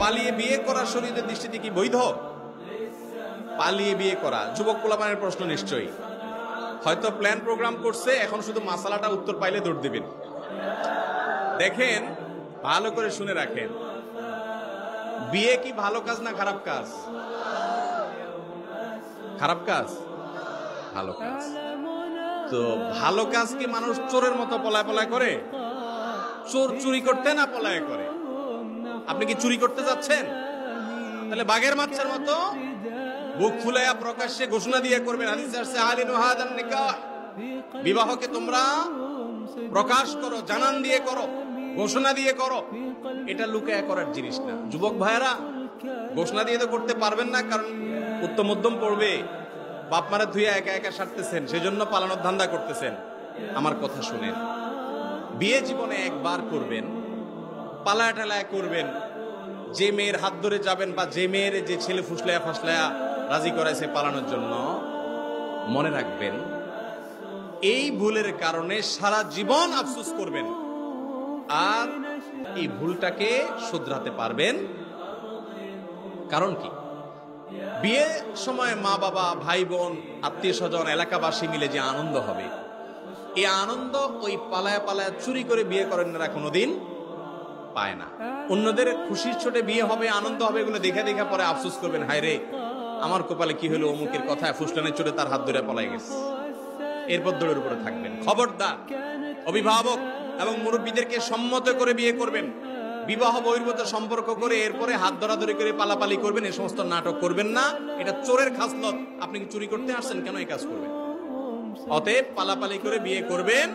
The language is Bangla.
পালিয়ে বিয়ে করা শরীরের দৃষ্টিতে কি বৈধ? পালিয়ে বিয়ে করা যুবক পোলাপানের প্রশ্ন নিশ্চয়ই। হয়তো প্ল্যান প্রোগ্রাম করছে, এখন শুধু মাসালাটা উত্তর পাইলে দৌড় দিবেন। দেখেন, ভালো করে শুনে রাখেন, বিয়ে কি ভালো কাজ না খারাপ কাজ? খারাপ কাজ? ভালো কাজ। তো ভালো কাজ কি মানুষ চোরের মতো পলায় পলায় করে? চোর চুরি করতে না পলায় করে? আপনি কি চুরি করতে যাচ্ছেন? তাহলে বাঘের বাচ্চার মতো বুক ফুলাইয়া প্রকাশ্যে ঘোষণা দিয়ে করবেন। হাদিসে আসছে আলিনু হাদান নিকাহ, বিবাহকে তোমরা প্রকাশ করো, জানান দিয়ে করো, ঘোষণা দিয়ে করো। এটা লুকায়া করার জিনিস না। যুবক ভাইয়েরা, ঘোষণা দিয়ে তো করতে পারবেন না, কারণ উত্তম মধ্যম পড়বে, বাপ মারা ধুইয়া একা একা সারতেছেন, সেজন্য পালানোর ধান্দা করতেছেন। আমার কথা শুনেন, বিয়ে জীবনে একবার করবেন, পালায়া টালায়া করবেন। যে মেয়ের হাত ধরে যাবেন বা যে মেয়ের যে ছেলে ফুসলায়া ফাসলায়া রাজি করাইছে পালানোর জন্য, মনে রাখবেন এই ভুলের কারণে সারা জীবন আফসোস করবেন, আর এই ভুলটাকে শুধরাতে পারবেন। কারণ কি? বিয়ের সময় মা বাবা, ভাই বোন, আত্মীয় স্বজন, এলাকাবাসী মিলে যে আনন্দ হবে, এই আনন্দ ওই পালায়া পালায়া চুরি করে বিয়ে করেন না কোনোদিন পায় না। অন্যদের খুশির ছোটে বিয়ে হবে, আনন্দ হবে, এগুলো দেখে দেখে পরে আফসোস করবেন, হায় রে আমার কপালে কি হলো, অমুকের কথায় ফুসলানের চোটে তার হাত ধরে পলাই গেছে। এরপর দৌড়ের উপরে থাকবেন। খবরদার, অভিভাবক এবং মুরব্বীদেরকে সম্মত করে বিয়ে করবেন। বিবাহ বহির্ভূত সম্পর্ক করে এরপরে হাত ধরাধরি করে পালাপালি করবেন, এই সমস্ত নাটক করবেন না। এটা চোরের খাসলত। আপনি কি চুরি করতে আসছেন? কেন এই কাজ করবেন? অতএব পালাপালি করে বিয়ে করবেন